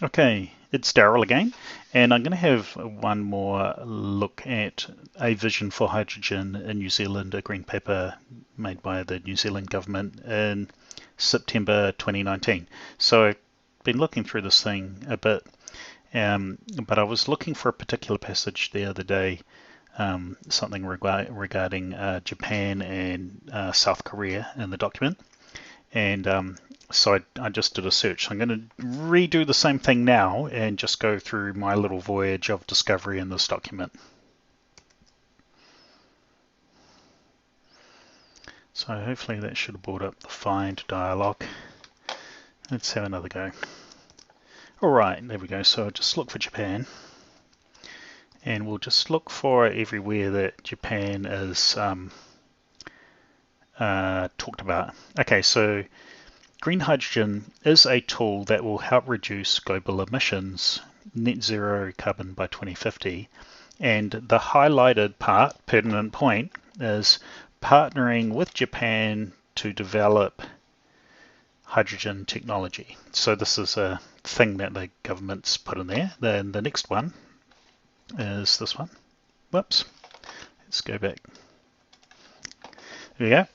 Okay, it's Daryl again, and I'm going to have one more look at a vision for hydrogen in New Zealand, a green paper made by the New Zealand government in September 2019. So I've been looking through this thing a bit, but I was looking for a particular passage the other day, something regarding Japan and South Korea in the document. And so I just did a search. So I'm going to redo the same thing now and just go through my little voyage of discovery in this document. So hopefully that should have brought up the find dialog. Let's have another go. Alright, there we go. So I'll just look for Japan. And we'll just look for everywhere that Japan is talked about. Okay, so green hydrogen is a tool that will help reduce global emissions, net zero carbon by 2050. And the highlighted part, pertinent point, is partnering with Japan to develop hydrogen technology. So this is a thing that the government's put in there. Then the next one is this one. Whoops. Let's go back. There we go.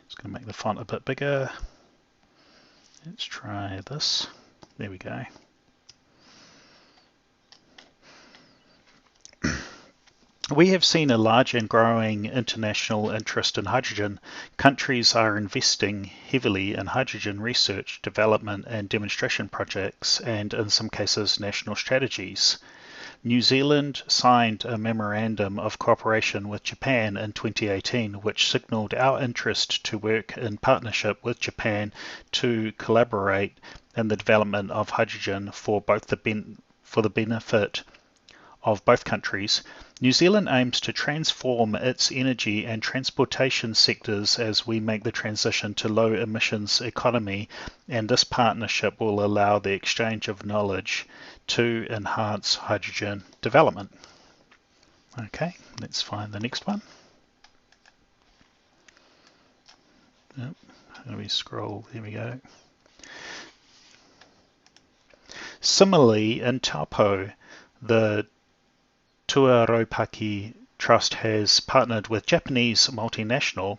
Just going to make the font a bit bigger. Let's try this. There we go. We have seen a large and growing international interest in hydrogen. Countries are investing heavily in hydrogen research, development and demonstration projects, and in some cases national strategies. New Zealand signed a memorandum of cooperation with Japan in 2018, which signalled our interest to work in partnership with Japan to collaborate in the development of hydrogen for the benefit of both countries. New Zealand aims to transform its energy and transportation sectors as we make the transition to low emissions economy, and this partnership will allow the exchange of knowledge to enhance hydrogen development. Okay, let's find the next one. Yep. How do we scroll? There we go. Similarly, in Taupo, the Tuaropaki Trust has partnered with Japanese multinational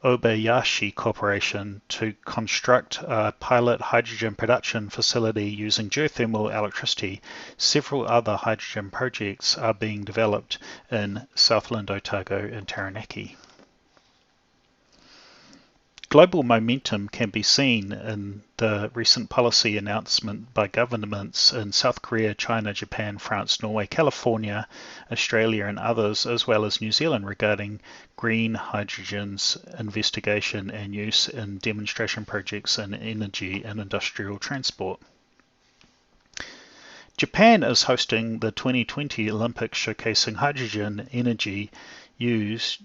Obayashi Corporation to construct a pilot hydrogen production facility using geothermal electricity. Several other hydrogen projects are being developed in Southland, Otago and Taranaki. Global momentum can be seen in the recent policy announcement by governments in South Korea, China, Japan, France, Norway, California, Australia and others, as well as New Zealand regarding green hydrogen's investigation and use in demonstration projects in energy and industrial transport. Japan is hosting the 2020 Olympics showcasing hydrogen energy use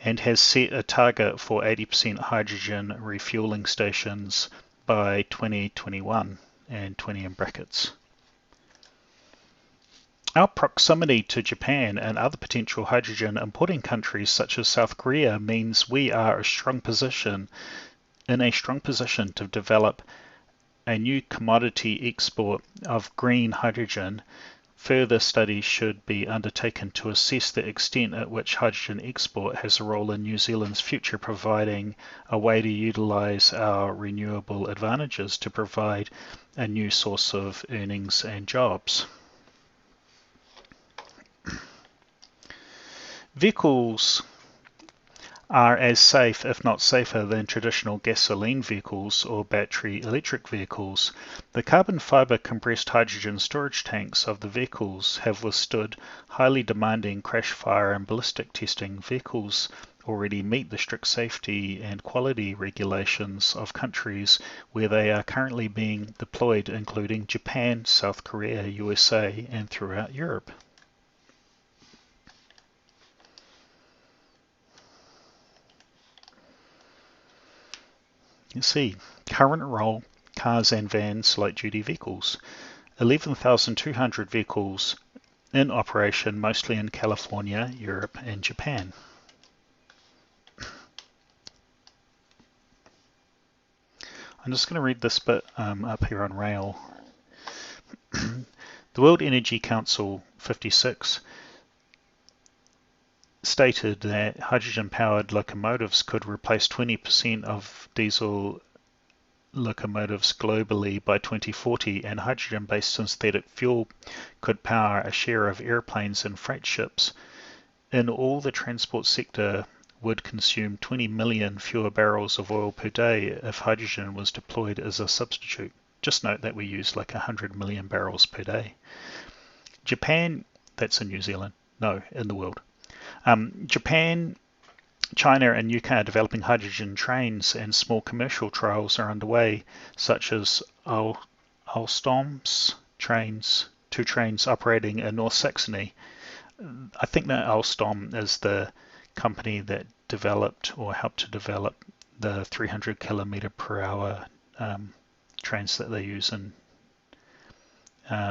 and has set a target for 80% hydrogen refueling stations by 2021 and 20 in brackets. Our proximity to Japan and other potential hydrogen importing countries such as South Korea means we are in a strong position to develop a new commodity export of green hydrogen. Further studies should be undertaken to assess the extent at which hydrogen export has a role in New Zealand's future, providing a way to utilise our renewable advantages to provide a new source of earnings and jobs. Vehicles are as safe, if not safer, than traditional gasoline vehicles or battery electric vehicles. The carbon fiber compressed hydrogen storage tanks of the vehicles have withstood highly demanding crash, fire and ballistic testing. Vehicles already meet the strict safety and quality regulations of countries where they are currently being deployed, including Japan, South Korea, USA and throughout Europe. You see, current role, cars and vans, light-duty vehicles. 11,200 vehicles in operation, mostly in California, Europe and Japan. I'm just going to read this bit up here on rail. The World Energy Council 56 stated that hydrogen-powered locomotives could replace 20% of diesel locomotives globally by 2040, and hydrogen-based synthetic fuel could power a share of airplanes and freight ships. In all, the transport sector would consume 20 million fewer barrels of oil per day if hydrogen was deployed as a substitute. Just note that we use like 100 million barrels per day. Japan, that's in New Zealand, no, in the world. Japan, China and UK are developing hydrogen trains, and small commercial trials are underway, such as Alstom's trains, 2 trains operating in North Saxony. I think that Alstom is the company that developed or helped to develop the 300 kilometer per hour trains that they use in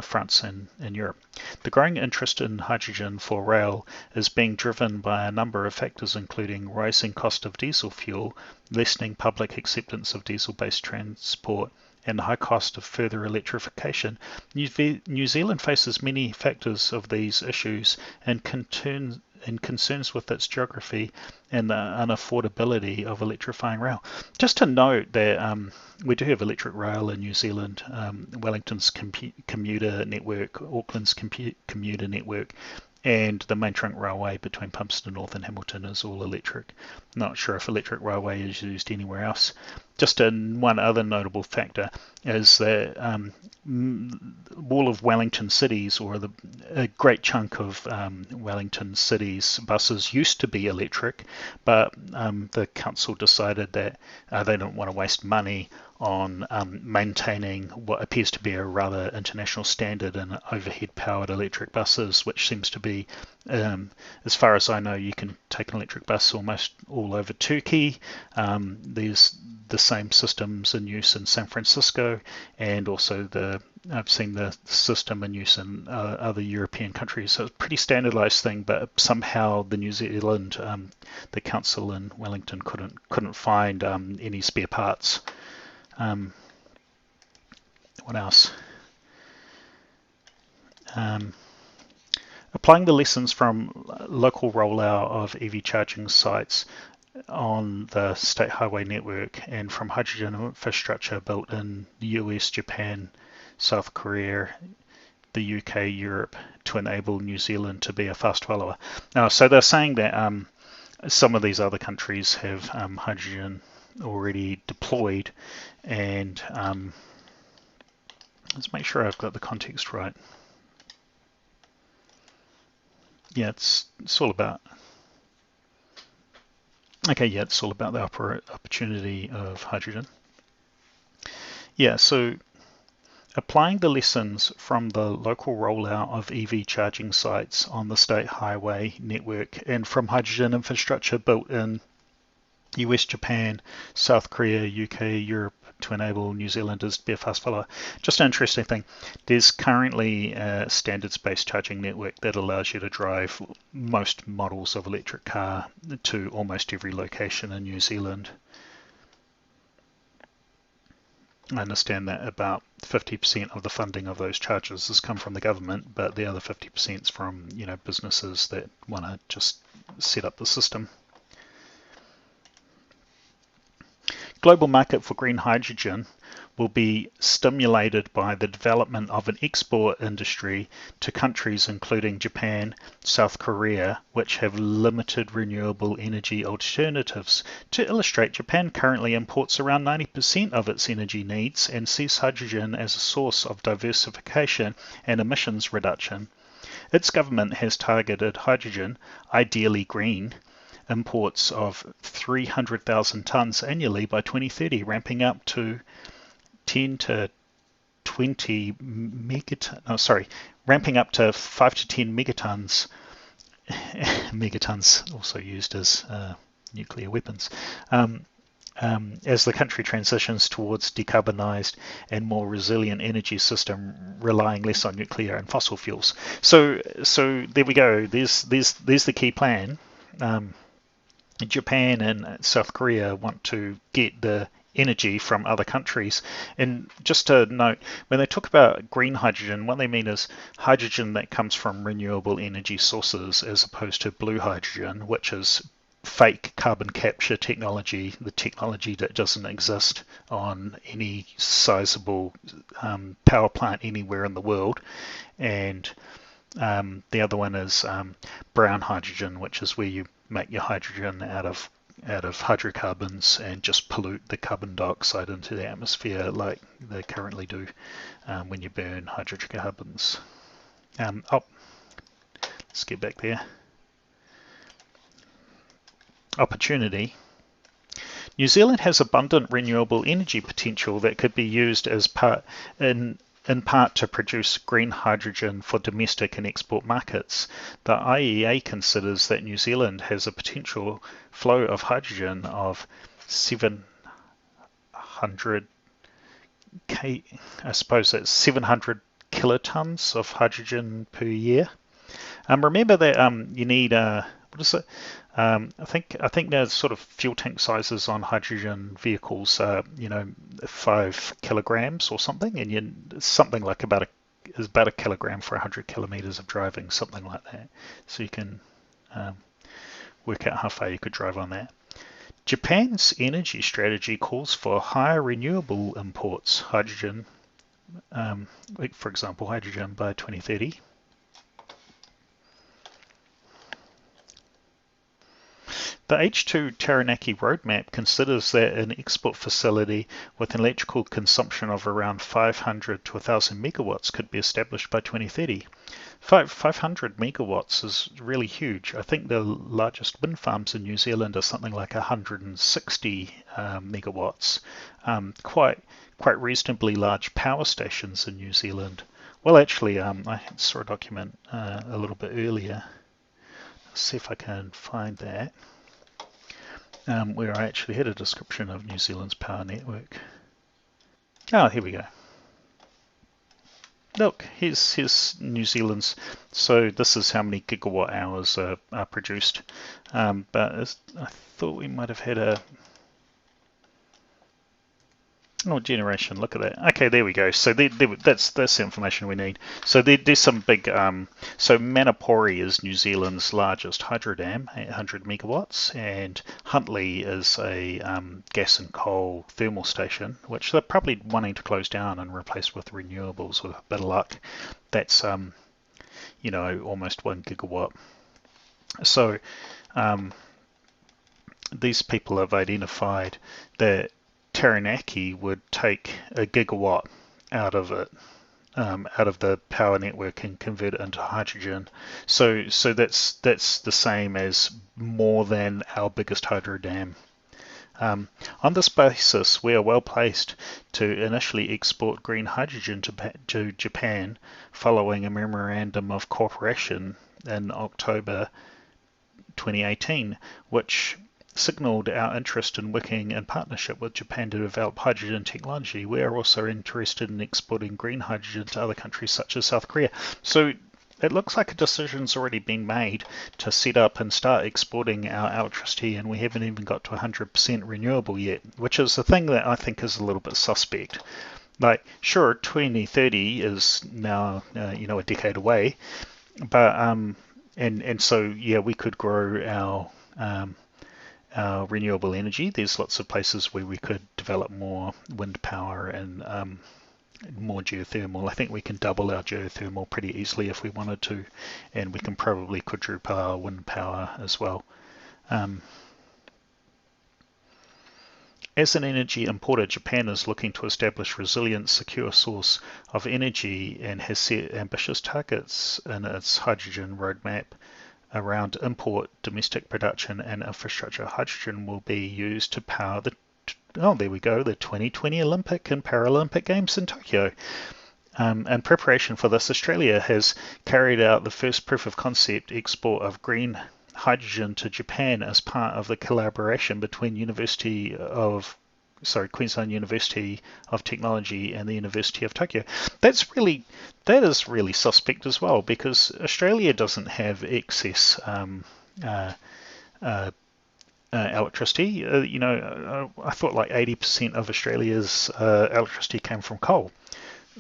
France and in Europe. The growing interest in hydrogen for rail is being driven by a number of factors, including rising cost of diesel fuel, lessening public acceptance of diesel-based transport, and the high cost of further electrification. New Zealand faces many factors of these issues and concerns with its geography and the unaffordability of electrifying rail. Just to note that we do have electric rail in New Zealand. Wellington's commuter network, Auckland's commuter network, and the main trunk railway between Palmerston North and Hamilton is all electric. Not sure if electric railway is used anywhere else. Just one other notable factor is that all of Wellington cities, or a great chunk of Wellington cities buses used to be electric, but the council decided that they don't want to waste money on maintaining what appears to be a rather international standard in overhead powered electric buses, which seems to be, as far as I know, you can take an electric bus almost all over Turkey. There's the same systems in use in San Francisco, and also I've seen the system in use in other European countries. So it's a pretty standardized thing, but somehow the New Zealand, the council in Wellington couldn't find any spare parts. What else? Applying the lessons from local rollout of EV charging sites on the state highway network and from hydrogen infrastructure built in the US, Japan, South Korea, the UK, Europe, to enable New Zealand to be a fast follower. Now, so they're saying that some of these other countries have hydrogen already deployed, and let's make sure I've got the context right. Yeah, it's all about. Okay, yeah, it's all about the opportunity of hydrogen. Yeah, so applying the lessons from the local rollout of EV charging sites on the state highway network and from hydrogen infrastructure built in US, Japan, South Korea, UK, Europe, to enable New Zealanders to be a fast follower. Just an interesting thing, there's currently a standards-based charging network that allows you to drive most models of electric car to almost every location in New Zealand. I understand that about 50% of the funding of those charges has come from the government, but the other 50% is from businesses that want to just set up the system. Global market for green hydrogen will be stimulated by the development of an export industry to countries including Japan, South Korea, which have limited renewable energy alternatives. To illustrate, Japan currently imports around 90% of its energy needs and sees hydrogen as a source of diversification and emissions reduction. Its government has targeted hydrogen, ideally green, imports of 300,000 tons annually by 2030, ramping up to 10 to 20 megatons. Ramping up to 5 to 10 megatons. Megatons also used as nuclear weapons. As the country transitions towards decarbonised and more resilient energy system, relying less on nuclear and fossil fuels. So there we go. There's the key plan. Japan and South Korea want to get the energy from other countries. And just to note, when they talk about green hydrogen, what they mean is hydrogen that comes from renewable energy sources as opposed to blue hydrogen, which is fake carbon capture technology, the technology that doesn't exist on any sizable power plant anywhere in the world. And the other one is brown hydrogen, which is where you make your hydrogen out of hydrocarbons and just pollute the carbon dioxide into the atmosphere like they currently do when you burn hydrocarbons. Let's get back there. Opportunity. New Zealand has abundant renewable energy potential that could be used as in part to produce green hydrogen for domestic and export markets. The IEA considers that New Zealand has a potential flow of hydrogen of 700 kilotons of hydrogen per year. Remember that you need what is it? I think there's sort of fuel tank sizes on hydrogen vehicles, 5 kilograms or something, and something like about a kilogram for 100 kilometers of driving, something like that. So you can work out how far you could drive on that. Japan's energy strategy calls for higher renewable imports, hydrogen, for example, hydrogen by 2030. The H2 Taranaki roadmap considers that an export facility with an electrical consumption of around 500 to 1,000 megawatts could be established by 2030. 500 megawatts is really huge. I think the largest wind farms in New Zealand are something like 160 megawatts. Quite reasonably large power stations in New Zealand. Well, actually, I saw a document a little bit earlier. Let's see if I can find that. Where I actually had a description of New Zealand's power network. Oh, here we go. Look, here's New Zealand's. So this is how many gigawatt hours are produced. But I thought we might have had a generation. Look at that. Okay, there we go. So that's the information we need. So there's some big. So Manapori is New Zealand's largest hydro dam, 800 megawatts, and Huntly is a gas and coal thermal station, which they're probably wanting to close down and replace with renewables with a bit of luck. That's almost 1 gigawatt. So these people have identified that Taranaki would take a gigawatt out of it, out of the power network, and convert it into hydrogen. So that's the same as more than our biggest hydro dam. On this basis, we are well placed to initially export green hydrogen to Japan following a memorandum of cooperation in October 2018, which signalled our interest in working in partnership with Japan to develop hydrogen technology. We are also interested in exporting green hydrogen to other countries such as South Korea. So it looks like a decision's already been made to set up and start exporting our electricity, and we haven't even got to 100% renewable yet, which is the thing that I think is a little bit suspect. Like, sure, 2030 is now, a decade away, but and so yeah, we could grow our renewable energy. There's lots of places where we could develop more wind power and more geothermal. I think we can double our geothermal pretty easily if we wanted to, and we can probably quadruple our wind power as well. As an energy importer, Japan is looking to establish resilient, secure source of energy and has set ambitious targets in its hydrogen roadmap around import, domestic production, and infrastructure. Hydrogen will be used to power the 2020 Olympic and Paralympic Games in Tokyo. In preparation for this, Australia has carried out the first proof of concept export of green hydrogen to Japan as part of the collaboration between Queensland University of Technology and the University of Tokyo. That is really suspect as well, because Australia doesn't have excess electricity. I thought like 80% of Australia's electricity came from coal.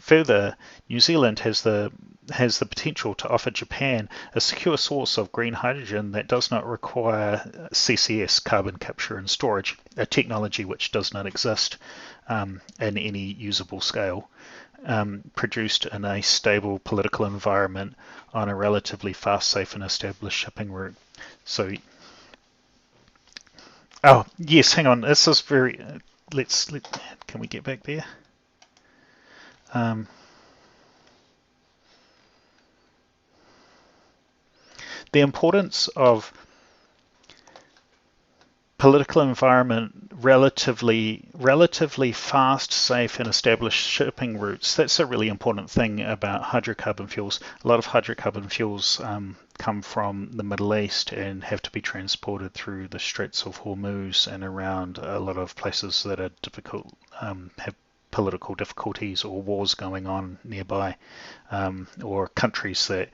Further, New Zealand has the potential to offer Japan a secure source of green hydrogen that does not require CCS, carbon capture and storage, a technology which does not exist in any usable scale, produced in a stable political environment on a relatively fast, safe and established shipping route. So, oh yes, hang on, this is very, can we get back there? The importance of political environment, relatively fast, safe and established shipping routes. That's a really important thing about hydrocarbon fuels. A lot of hydrocarbon fuels come from the Middle East and have to be transported through the Straits of Hormuz and around a lot of places that are difficult, have political difficulties or wars going on nearby, or countries that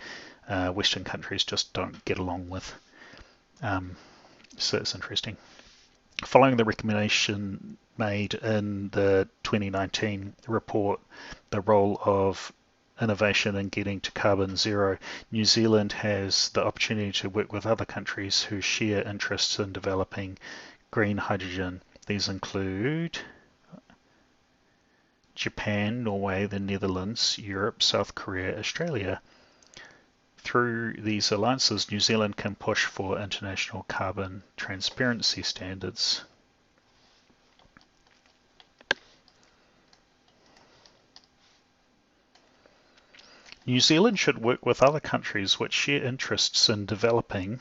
Western countries just don't get along with. So it's interesting. Following the recommendation made in the 2019 report, the role of innovation in getting to carbon zero, New Zealand has the opportunity to work with other countries who share interests in developing green hydrogen. These include Japan, Norway, the Netherlands, Europe, South Korea, Australia. Through these alliances, New Zealand can push for international carbon transparency standards. New Zealand should work with other countries which share interests in developing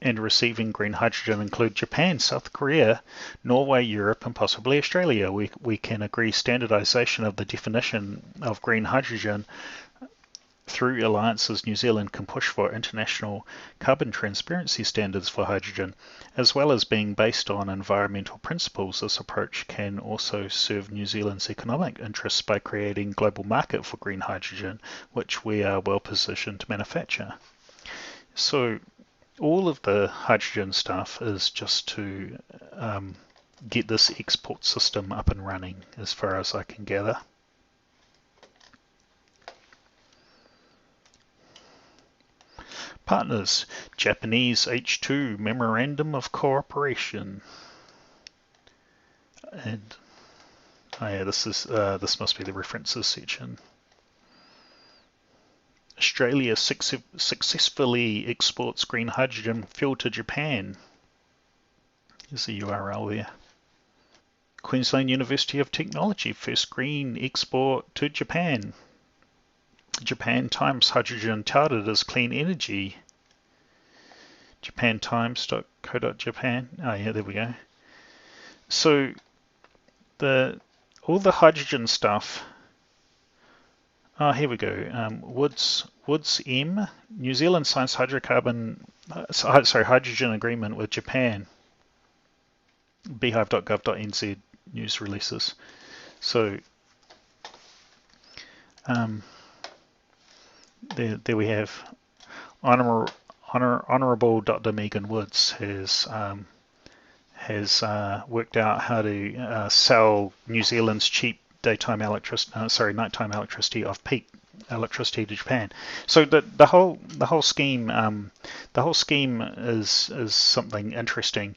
and receiving green hydrogen, include Japan, South Korea, Norway, Europe, and possibly Australia. We can agree standardization of the definition of green hydrogen. Through alliances, New Zealand can push for international carbon transparency standards for hydrogen. As well as being based on environmental principles, this approach can also serve New Zealand's economic interests by creating a global market for green hydrogen, which we are well positioned to manufacture. So all of the hydrogen stuff is just to get this export system up and running, as far as I can gather. Partners, Japanese H2 Memorandum of Cooperation. And oh yeah, this must be the references section. Australia successfully exports green hydrogen fuel to Japan. Here's the URL there. Queensland University of Technology, first green export to Japan. Japan Times hydrogen touted as clean energy. japantimes.co.japan. Oh yeah, there we go. So all the hydrogen stuff. Oh, here we go. Woods M. New Zealand signs hydrogen agreement with Japan. beehive.gov.nz news releases. So there we have Honourable Dr. Megan Woods has worked out how to sell New Zealand's cheap nighttime electricity off-peak electricity to Japan. So the whole scheme is something interesting,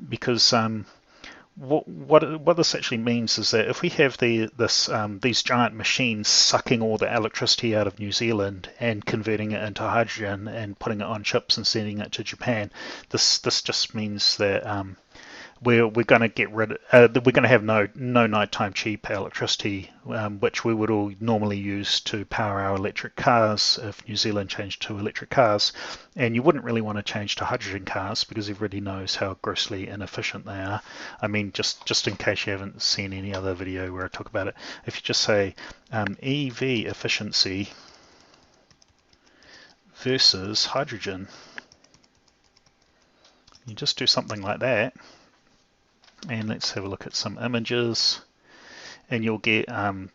because what this actually means is that if we have these giant machines sucking all the electricity out of New Zealand and converting it into hydrogen and putting it on ships and sending it to Japan, this just means that we're going to get rid of, we're going to have no nighttime cheap electricity, which we would all normally use to power our electric cars if New Zealand changed to electric cars. And you wouldn't really want to change to hydrogen cars because everybody knows how grossly inefficient they are. I mean, just in case you haven't seen any other video where I talk about it, if you just say EV efficiency versus hydrogen, you just do something like that. And let's have a look at some images. and you'll get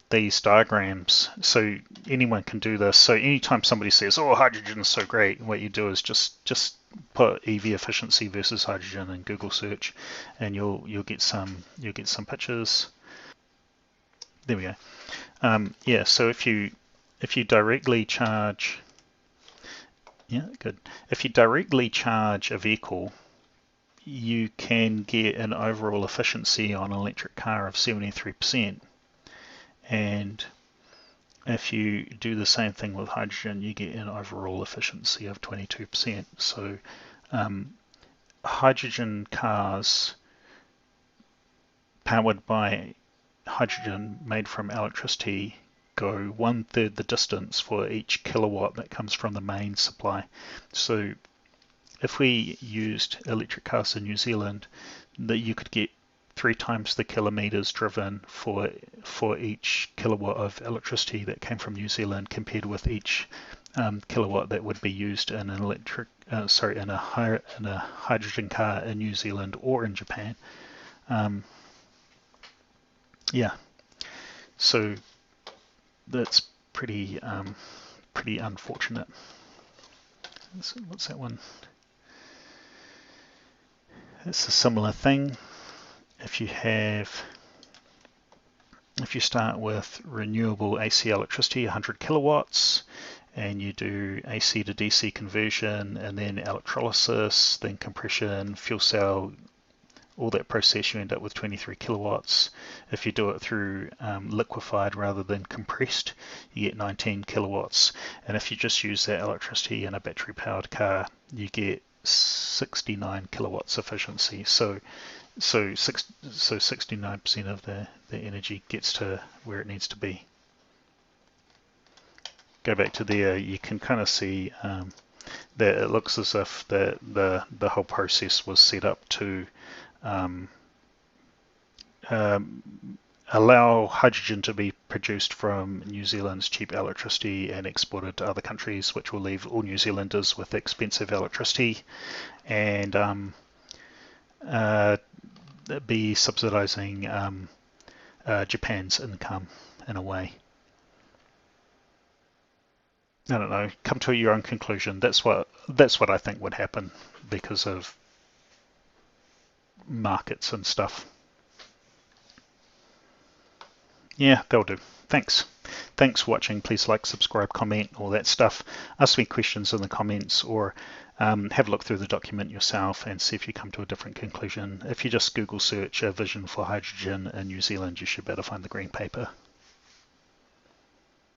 these diagrams. So anyone can do this. So anytime somebody says, "Oh, hydrogen is so great," what you do is just put EV efficiency versus hydrogen in Google search, and you'll get some pictures. There we go. Yeah. So if you directly charge, yeah, good. If you directly charge a vehicle, you can get an overall efficiency on an electric car of 73%. And if you do the same thing with hydrogen, you get an overall efficiency of 22%. So hydrogen cars powered by hydrogen made from electricity go 1/3 the distance for each kilowatt that comes from the main supply. So if we used electric cars in New Zealand, that you could get 3 times the kilometers driven for each kilowatt of electricity that came from New Zealand, compared with each kilowatt that would be used in an in a hydrogen car in New Zealand or in Japan. Yeah, so that's pretty unfortunate. So what's that one? It's a similar thing. If you start with renewable AC electricity, 100 kilowatts, and you do AC to DC conversion, and then electrolysis, then compression, fuel cell, all that process, you end up with 23 kilowatts. If you do it through liquefied rather than compressed, you get 19 kilowatts. And if you just use that electricity in a battery powered car, you get 69 kilowatts efficiency. So 69% of the energy gets to where it needs to be. Go back to there, you can kind of see that it looks as if the whole process was set up to allow hydrogen to be produced from New Zealand's cheap electricity and exported to other countries, which will leave all New Zealanders with expensive electricity, and be subsidizing Japan's income in a way. I don't know. Come to your own conclusion. That's what I think would happen because of markets and stuff. Yeah, that'll do. Thanks. Thanks for watching. Please like, subscribe, comment, all that stuff. Ask me questions in the comments, or have a look through the document yourself and see if you come to a different conclusion. If you just Google search a vision for hydrogen in New Zealand, you should be able to find the green paper.